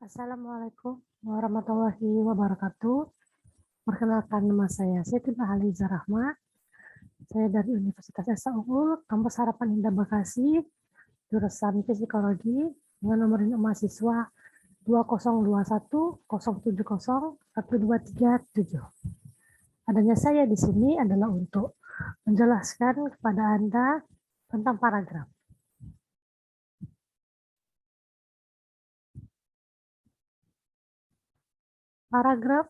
Assalamualaikum warahmatullahi wabarakatuh. Perkenalkan, nama saya Siti Bahaliza Rahma. Saya dari Universitas Esa Unggul, Kampus Harapan Indah Bekasi, jurusan Psikologi, dengan nomor induk mahasiswa 202107012337. Adanya saya di sini adalah untuk menjelaskan kepada Anda tentang paragraf. Paragraf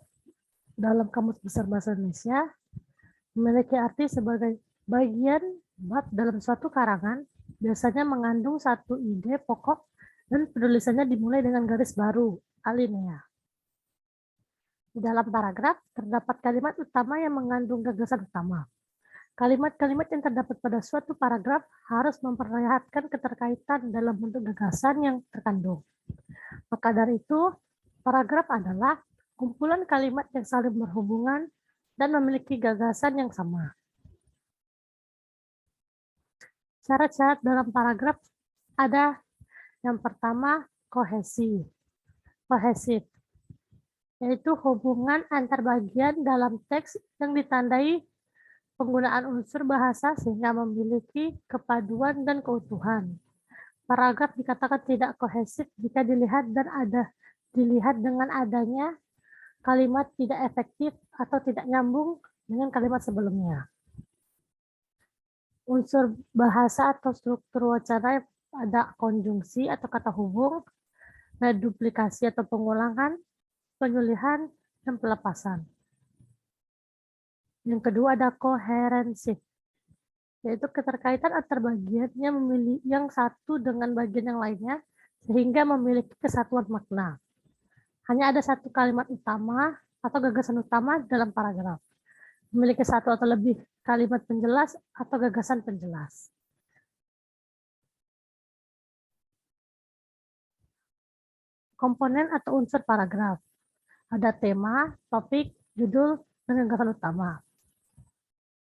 dalam Kamus Besar Bahasa Indonesia memiliki arti sebagai bagian bab dalam suatu karangan, biasanya mengandung satu ide pokok dan penulisannya dimulai dengan garis baru, alinea. Di dalam paragraf terdapat kalimat utama yang mengandung gagasan utama. Kalimat-kalimat yang terdapat pada suatu paragraf harus memperlihatkan keterkaitan dalam bentuk gagasan yang terkandung. Maka dari itu, paragraf adalah kumpulan kalimat yang saling berhubungan dan memiliki gagasan yang sama. Syarat-syarat dalam paragraf ada yang pertama kohesif, yaitu hubungan antar bagian dalam teks yang ditandai penggunaan unsur bahasa sehingga memiliki kepaduan dan keutuhan. Paragraf dikatakan tidak kohesif jika dilihat dengan adanya kalimat tidak efektif atau tidak nyambung dengan kalimat sebelumnya. Unsur bahasa atau struktur wacana ada konjungsi atau kata hubung, reduplikasi atau pengulangan, penyulihan, dan pelepasan. Yang kedua ada koherensi, yaitu keterkaitan antar bagiannya memilih yang satu dengan bagian yang lainnya sehingga memiliki kesatuan makna. Hanya ada satu kalimat utama atau gagasan utama dalam paragraf. Memiliki satu atau lebih kalimat penjelas atau gagasan penjelas. Komponen atau unsur paragraf. Ada tema, topik, judul, dan gagasan utama.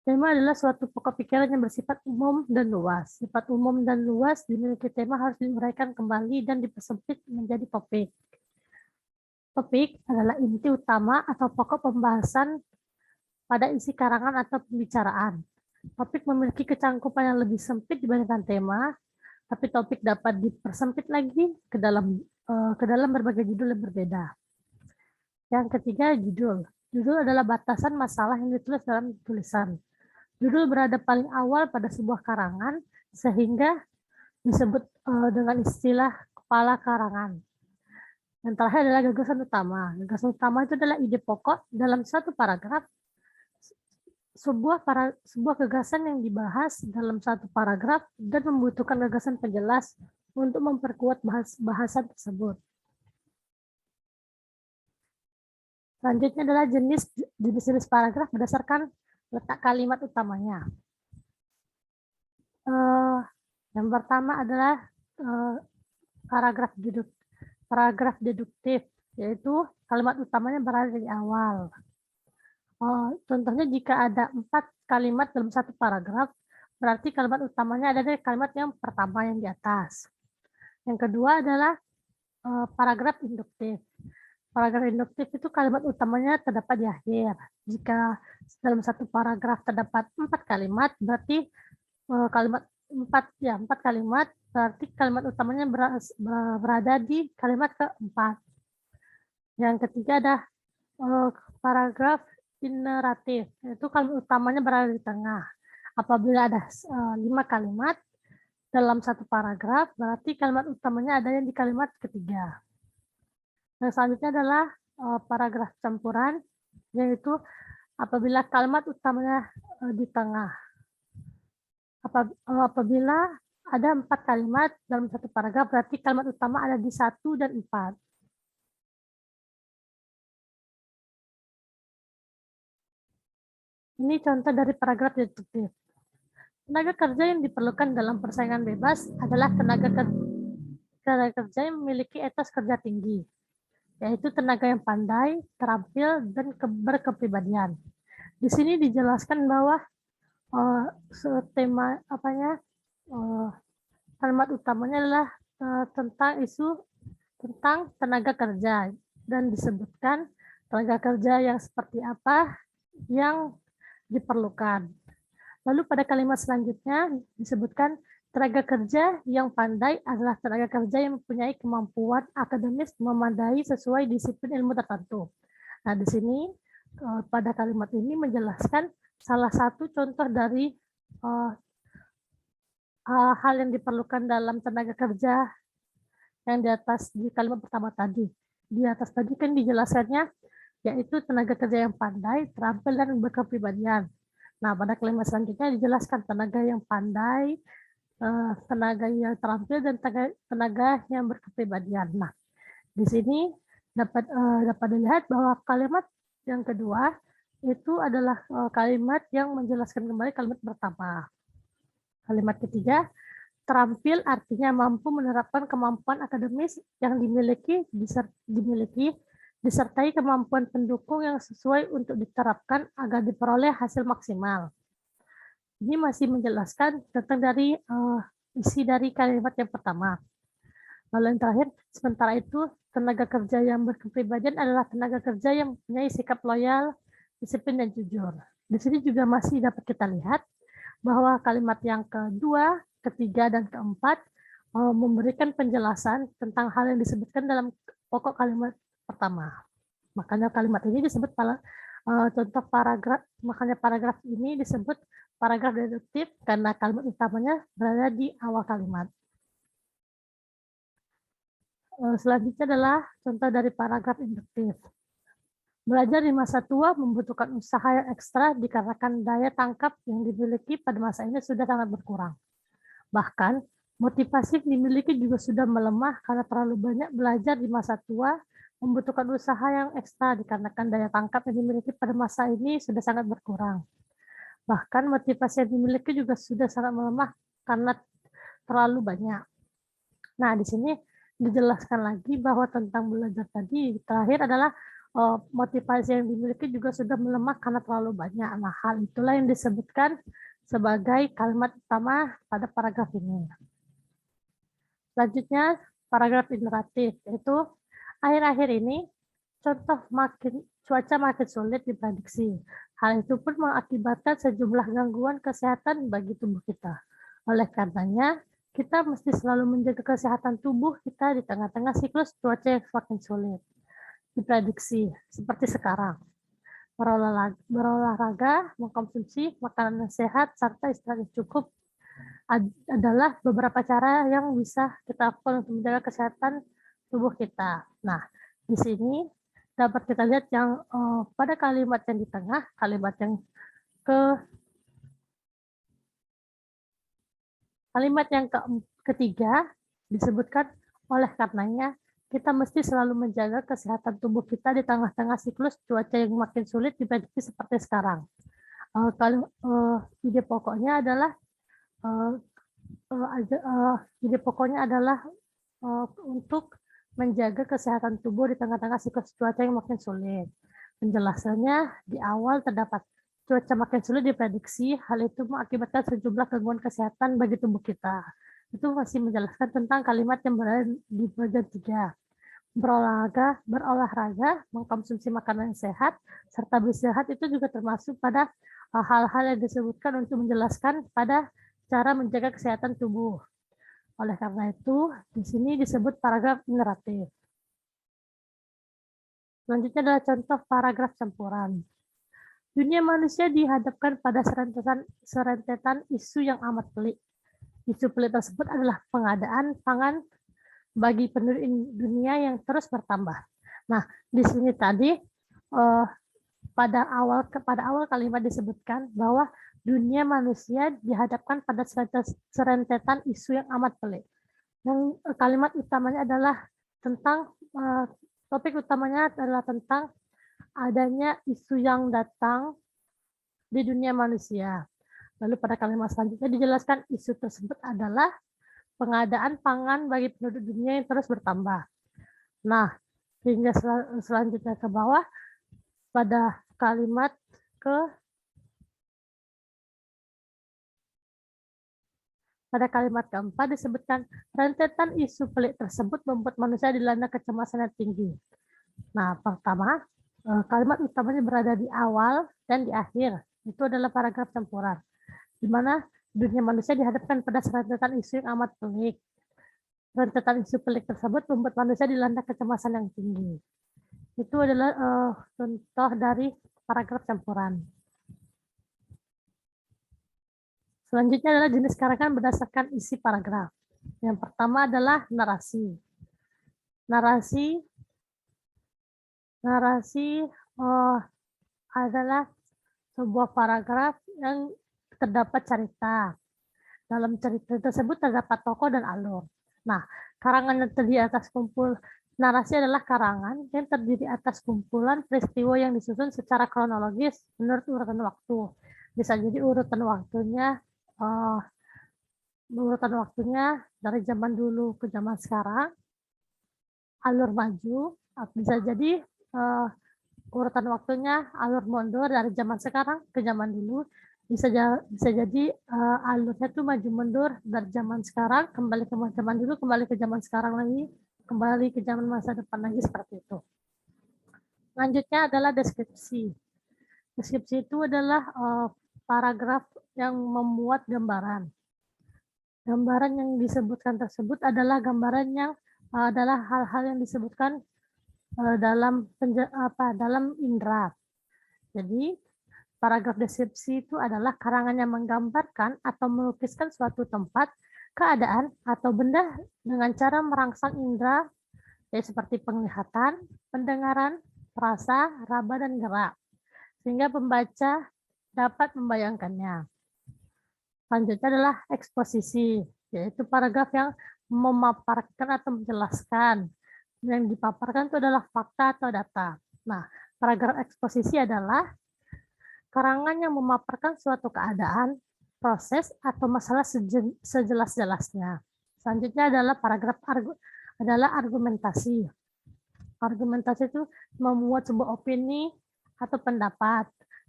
Tema adalah suatu pokok pikiran yang bersifat umum dan luas. Sifat umum dan luas dimiliki tema harus diuraikan kembali dan dipersempit menjadi topik. Topik adalah inti utama atau pokok pembahasan pada isi karangan atau pembicaraan. Topik memiliki kecangkupan yang lebih sempit dibandingkan tema, tapi topik dapat dipersempit lagi ke dalam berbagai judul yang berbeda. Yang ketiga, judul. Judul adalah batasan masalah yang ditulis dalam tulisan. Judul berada paling awal pada sebuah karangan, sehingga disebut dengan istilah kepala karangan. Yang terakhir adalah gagasan utama. Gagasan utama itu adalah ide pokok dalam satu paragraf. Sebuah gagasan yang dibahas dalam satu paragraf dan membutuhkan gagasan penjelas untuk memperkuat bahasan tersebut. Selanjutnya adalah jenis paragraf berdasarkan letak kalimat utamanya. Yang pertama adalah paragraf deduktif, yaitu kalimat utamanya berada di awal. Contohnya jika ada 4 kalimat dalam satu paragraf, berarti kalimat utamanya ada di kalimat yang pertama yang di atas. Yang kedua adalah paragraf induktif. Paragraf induktif itu kalimat utamanya terdapat di akhir. Jika dalam satu paragraf terdapat 4 kalimat, berarti kalimat 4 kalimat, berarti kalimat utamanya berada di kalimat keempat. Yang ketiga ada paragraf generatif, yaitu kalimat utamanya berada di tengah. Apabila ada 5 kalimat dalam satu paragraf, berarti kalimat utamanya ada yang di kalimat ketiga. Yang selanjutnya adalah paragraf campuran, yaitu apabila kalimat utamanya di tengah. Apabila ada 4 kalimat dalam satu paragraf, berarti kalimat utama ada di 1 dan 4. Ini contoh dari paragraf deduktif. Tenaga kerja yang diperlukan dalam persaingan bebas adalah tenaga kerja yang memiliki etos kerja tinggi, yaitu tenaga yang pandai, terampil, dan berkepribadian. Di sini dijelaskan bahwa kalimat utamanya adalah tentang tentang tenaga kerja dan disebutkan tenaga kerja yang seperti apa yang diperlukan. Lalu pada kalimat selanjutnya disebutkan tenaga kerja yang pandai adalah tenaga kerja yang mempunyai kemampuan akademis memadai sesuai disiplin ilmu tertentu. Nah, di sini pada kalimat ini menjelaskan salah satu contoh dari hal yang diperlukan dalam tenaga kerja yang di atas di kalimat pertama tadi. Di atas tadi kan dijelaskannya yaitu tenaga kerja yang pandai, terampil, dan berkepribadian. Nah, pada kalimat selanjutnya dijelaskan tenaga yang pandai, tenaga yang terampil, dan tenaga yang berkepribadian. Nah, di sini dapat dilihat bahwa kalimat yang kedua itu adalah kalimat yang menjelaskan kembali kalimat pertama. Kalimat ketiga, terampil artinya mampu menerapkan kemampuan akademis yang dimiliki disertai kemampuan pendukung yang sesuai untuk diterapkan agar diperoleh hasil maksimal. Ini masih menjelaskan tentang dari isi dari kalimat yang pertama. Lalu yang terakhir, sementara itu tenaga kerja yang berkepribadian adalah tenaga kerja yang mempunyai sikap loyal, disiplin, dan jujur. Di sini juga masih dapat kita lihat bahwa kalimat yang kedua, ketiga, dan keempat memberikan penjelasan tentang hal yang disebutkan dalam pokok kalimat pertama. Makanya kalimat ini disebut contoh paragraf, makanya paragraf ini disebut paragraf deduktif karena kalimat utamanya berada di awal kalimat. Selanjutnya adalah contoh dari paragraf induktif. Belajar di masa tua membutuhkan usaha yang ekstra dikarenakan daya tangkap yang dimiliki pada masa ini sudah sangat berkurang. Bahkan, motivasi yang dimiliki juga sudah melemah karena terlalu banyak belajar di masa tua membutuhkan usaha yang ekstra dikarenakan daya tangkap yang dimiliki pada masa ini sudah sangat berkurang. Bahkan, motivasi yang dimiliki juga sudah sangat melemah karena terlalu banyak. Nah, di sini dijelaskan lagi bahwa tentang belajar tadi terakhir adalah motivasi yang dimiliki juga sudah melemah karena terlalu banyak. Nah, hal itulah yang disebutkan sebagai kalimat utama pada paragraf ini. Selanjutnya, paragraf indikatif, yaitu akhir-akhir ini cuaca makin sulit diprediksi. Hal itu pun mengakibatkan sejumlah gangguan kesehatan bagi tubuh kita. Oleh karenanya, kita mesti selalu menjaga kesehatan tubuh kita di tengah-tengah siklus cuaca yang semakin sulit diprediksi, seperti sekarang. Berolahraga, mengkonsumsi makanan yang sehat, serta istirahat yang cukup adalah beberapa cara yang bisa kita lakukan untuk menjaga kesehatan tubuh kita. Nah, di sini dapat kita lihat yang pada kalimat yang di tengah, kalimat yang ketiga disebutkan oleh karenanya kita mesti selalu menjaga kesehatan tubuh kita di tengah-tengah siklus cuaca yang makin sulit diprediksi seperti sekarang. Ide pokoknya adalah untuk menjaga kesehatan tubuh di tengah-tengah siklus cuaca yang makin sulit. Penjelasannya di awal terdapat cuaca makin sulit diprediksi, hal itu mengakibatkan sejumlah gangguan kesehatan bagi tubuh kita. Itu masih menjelaskan tentang kalimat yang berada di bagian 3. Berolahraga, mengkonsumsi makanan yang sehat, serta beristirahat itu juga termasuk pada hal-hal yang disebutkan untuk menjelaskan pada cara menjaga kesehatan tubuh. Oleh karena itu, di sini disebut paragraf generatif. Selanjutnya adalah contoh paragraf campuran. Dunia manusia dihadapkan pada serentetan isu yang amat pelik. Isu pelik tersebut adalah pengadaan pangan bagi penduduk dunia yang terus bertambah. Nah, di sini tadi pada awal kalimat disebutkan bahwa dunia manusia dihadapkan pada serentetan isu yang amat pelik. Yang kalimat utamanya adalah tentang topik utamanya adalah tentang adanya isu yang datang di dunia manusia. Lalu pada kalimat selanjutnya dijelaskan isu tersebut adalah pengadaan pangan bagi penduduk dunia yang terus bertambah. Nah, hingga selanjutnya ke bawah pada kalimat Pada kalimat keempat disebutkan rentetan isu pelik tersebut membuat manusia dilanda kecemasan yang tinggi. Nah, pertama, kalimat utamanya berada di awal dan di akhir. Itu adalah paragraf campuran, di mana dunia manusia dihadapkan pada rentetan isu yang amat pelik. Rentetan isu pelik tersebut membuat manusia dilanda kecemasan yang tinggi. Itu adalah contoh dari paragraf campuran. Selanjutnya adalah jenis karangan berdasarkan isi paragraf. Yang pertama adalah narasi. Narasi adalah sebuah paragraf yang terdapat cerita. Dalam cerita tersebut terdapat tokoh dan alur. Nah, karangan yang terdiri atas narasi adalah karangan yang terdiri atas kumpulan peristiwa yang disusun secara kronologis menurut urutan waktu. Bisa jadi urutan waktunya dari zaman dulu ke zaman sekarang, alur maju, bisa jadi urutan waktunya alur mundur dari zaman sekarang ke zaman dulu, bisa jadi alurnya tuh maju mundur dari zaman sekarang kembali ke zaman dulu, kembali ke zaman sekarang lagi, kembali ke zaman masa depan lagi, seperti itu. Selanjutnya adalah deskripsi. Deskripsi itu adalah paragraf yang memuat gambaran. Gambaran yang disebutkan tersebut adalah gambaran yang adalah hal-hal yang disebutkan dalam indera. Jadi paragraf deskripsi itu adalah karangan yang menggambarkan atau melukiskan suatu tempat, keadaan, atau benda dengan cara merangsang indera, yaitu seperti penglihatan, pendengaran, rasa, raba, dan gerak, sehingga pembaca dapat membayangkannya. Selanjutnya adalah eksposisi, yaitu paragraf yang memaparkan atau menjelaskan. Yang dipaparkan itu adalah fakta atau data. Nah, paragraf eksposisi adalah karangan yang memaparkan suatu keadaan, proses, atau masalah sejelas-jelasnya. Selanjutnya adalah paragraf argumentasi. Argumentasi itu memuat sebuah opini atau pendapat.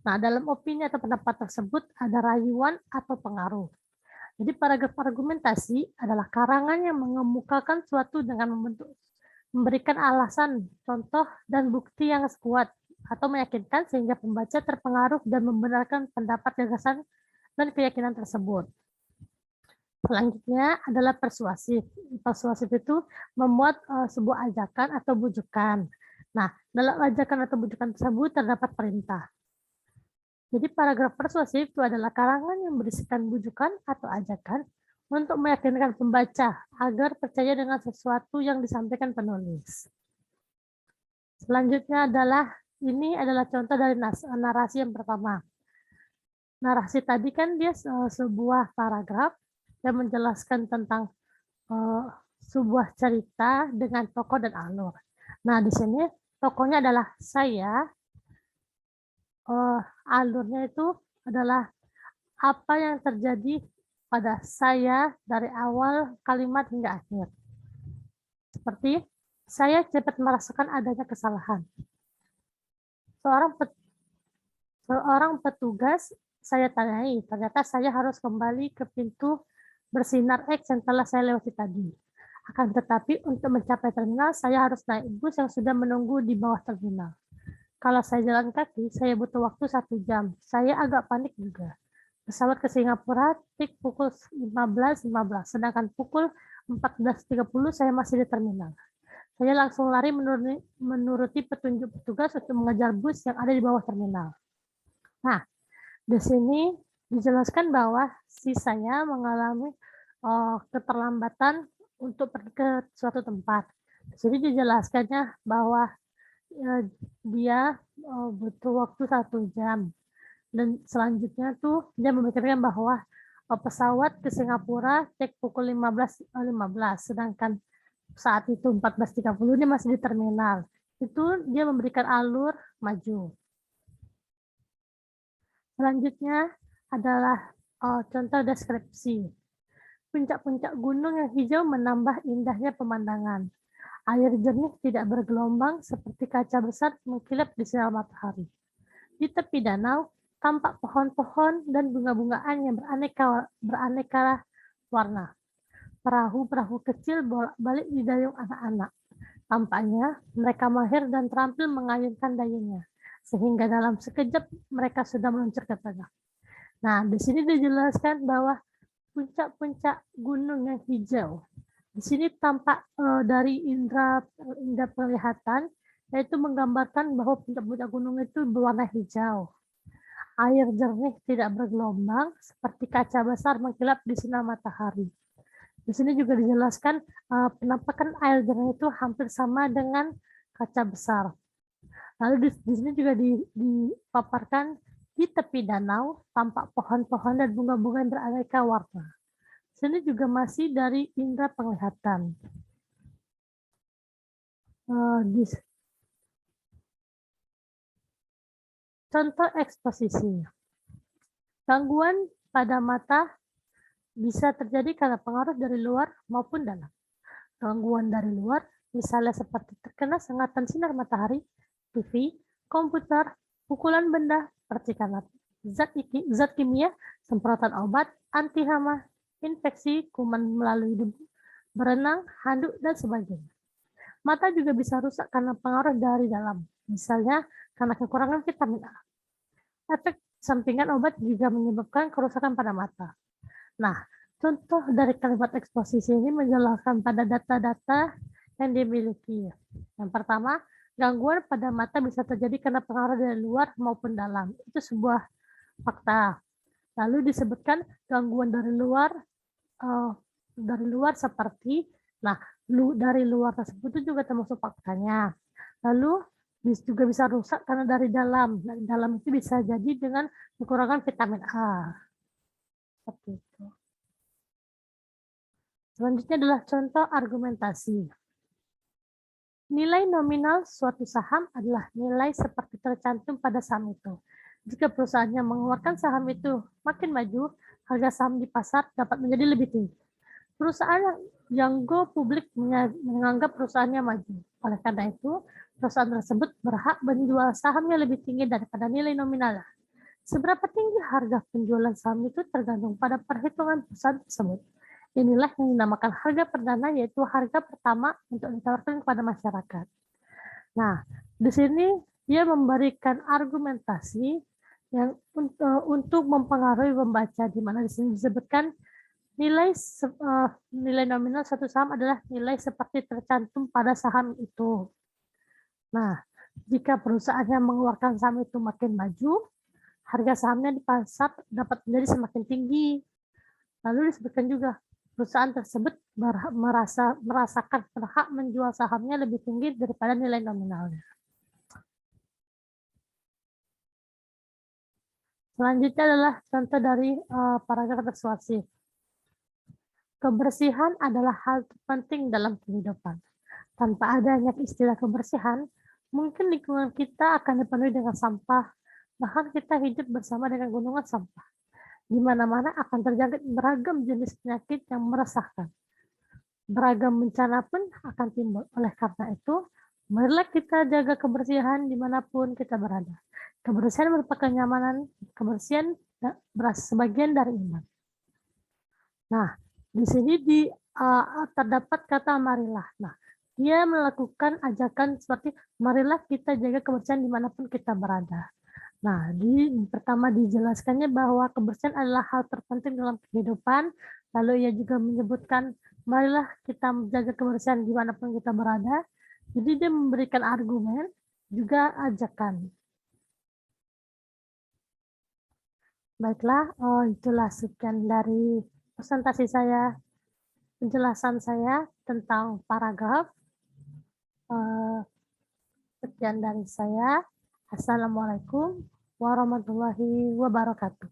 Nah, dalam opini atau pendapat tersebut ada rayuan atau pengaruh. Jadi paragraf argumentasi adalah karangan yang mengemukakan suatu dengan memberikan alasan, contoh, dan bukti yang kuat atau meyakinkan sehingga pembaca terpengaruh dan membenarkan pendapat, gagasan, dan keyakinan tersebut. Selanjutnya adalah persuasif. Persuasif itu memuat sebuah ajakan atau bujukan. Nah, dalam ajakan atau bujukan tersebut terdapat perintah. Jadi paragraf persuasif itu adalah karangan yang berisikan bujukan atau ajakan untuk meyakinkan pembaca agar percaya dengan sesuatu yang disampaikan penulis. Selanjutnya ini adalah contoh dari narasi yang pertama. Narasi tadi kan dia sebuah paragraf yang menjelaskan tentang sebuah cerita dengan tokoh dan alur. Nah, di sini tokohnya adalah saya, alurnya itu adalah apa yang terjadi pada saya dari awal kalimat hingga akhir. Seperti, saya cepat merasakan adanya kesalahan. Seorang petugas saya tanyai, ternyata saya harus kembali ke pintu bersinar X yang telah saya lewati tadi. Akan tetapi untuk mencapai terminal, saya harus naik bus yang sudah menunggu di bawah terminal. Kalau saya jalan kaki, saya butuh waktu 1 jam. Saya agak panik juga. Pesawat ke Singapura tik pukul 15.15, sedangkan pukul 14.30 saya masih di terminal. Saya langsung lari menuruti petunjuk petugas untuk mengejar bus yang ada di bawah terminal. Nah, di sini dijelaskan bahwa saya mengalami keterlambatan untuk pergi ke suatu tempat. Jadi dijelaskannya bahwa dia butuh waktu 1 jam. Dan selanjutnya tuh dia memikirkan bahwa pesawat ke Singapura cek pukul 15.15, sedangkan saat itu 14.30 dia masih di terminal. Itu dia memberikan alur maju. Selanjutnya adalah contoh deskripsi. Puncak-puncak gunung yang hijau menambah indahnya pemandangan. Air jernih tidak bergelombang seperti kaca besar mengkilap di sinar matahari. Di tepi danau, tampak pohon-pohon dan bunga-bungaan yang beraneka warna. Perahu-perahu kecil bolak-balik di dayung anak-anak. Tampaknya mereka mahir dan terampil mengayunkan dayungnya, sehingga dalam sekejap mereka sudah meluncur ke tengah. Nah, di sini dijelaskan bahwa puncak-puncak gunung yang hijau. Di sini tampak dari indera penglihatan, yaitu menggambarkan bahwa puncak-puncak gunung itu berwarna hijau. Air jernih tidak bergelombang, seperti kaca besar mengkilap di sinar matahari. Di sini juga dijelaskan penampakan air jernih itu hampir sama dengan kaca besar. Lalu di sini juga dipaparkan di tepi danau tampak pohon-pohon dan bunga-bunga yang beraneka warna. Di sini juga masih dari indera penglihatan. Contoh eksposisi. Gangguan pada mata bisa terjadi karena pengaruh dari luar maupun dalam. Gangguan dari luar, misalnya seperti terkena sengatan sinar matahari, TV, komputer, pukulan benda, percikan zat kimia, semprotan obat, anti hama, infeksi, kuman melalui debu, berenang, handuk, dan sebagainya. Mata juga bisa rusak karena pengaruh dari dalam, misalnya karena kekurangan vitamin A. Efek sampingan obat juga menyebabkan kerusakan pada mata. Nah, contoh dari kalimat eksposisi ini menjelaskan pada data-data yang dimiliki. Yang pertama, gangguan pada mata bisa terjadi karena pengaruh dari luar maupun dalam. Itu sebuah fakta. Lalu disebutkan gangguan dari luar seperti, nah, dari luar tersebut itu juga termasuk faktanya. Lalu juga bisa rusak karena dari dalam. Dari dalam itu bisa jadi dengan kekurangan vitamin A. Seperti itu. Selanjutnya adalah contoh argumentasi. Nilai nominal suatu saham adalah nilai seperti tercantum pada saham itu. Jika perusahaannya mengeluarkan saham itu makin maju, harga saham di pasar dapat menjadi lebih tinggi. Perusahaan yang go publik menganggap perusahaannya maju. Oleh karena itu, perusahaan tersebut berhak menjual sahamnya lebih tinggi daripada nilai nominalnya. Seberapa tinggi harga penjualan saham itu tergantung pada perhitungan perusahaan tersebut. Inilah yang dinamakan harga perdana, yaitu harga pertama untuk ditawarkan kepada masyarakat. Nah, di sini dia memberikan argumentasi yang untuk mempengaruhi pembaca, di mana di sini disebutkan nilai nominal satu saham adalah nilai seperti tercantum pada saham itu. Nah, jika perusahaannya mengeluarkan saham itu makin maju, harga sahamnya di pasar dapat menjadi semakin tinggi. Lalu disebutkan juga perusahaan tersebut merasakan berhak menjual sahamnya lebih tinggi daripada nilai nominalnya. Selanjutnya adalah contoh dari paragraf persuasif. Kebersihan adalah hal terpenting dalam kehidupan. Tanpa adanya istilah kebersihan, mungkin lingkungan kita akan dipenuhi dengan sampah, bahkan kita hidup bersama dengan gunungan sampah. Di mana-mana akan terjangkit beragam jenis penyakit yang meresahkan. Beragam bencana pun akan timbul. Oleh karena itu, marilah kita jaga kebersihan dimanapun kita berada. Kebersihan merupakan kenyamanan, kebersihan sebagian dari iman. Nah, di sini terdapat kata marilah. Nah, dia melakukan ajakan seperti marilah kita jaga kebersihan dimanapun kita berada. Nah, pertama dijelaskannya bahwa kebersihan adalah hal terpenting dalam kehidupan. Lalu ia juga menyebutkan, marilah kita menjaga kebersihan dimanapun kita berada. Jadi dia memberikan argumen, juga ajakan. Baiklah, itulah sekian dari presentasi saya, penjelasan saya tentang paragraf. Sekian dari saya. Assalamualaikum warahmatullahi wabarakatuh.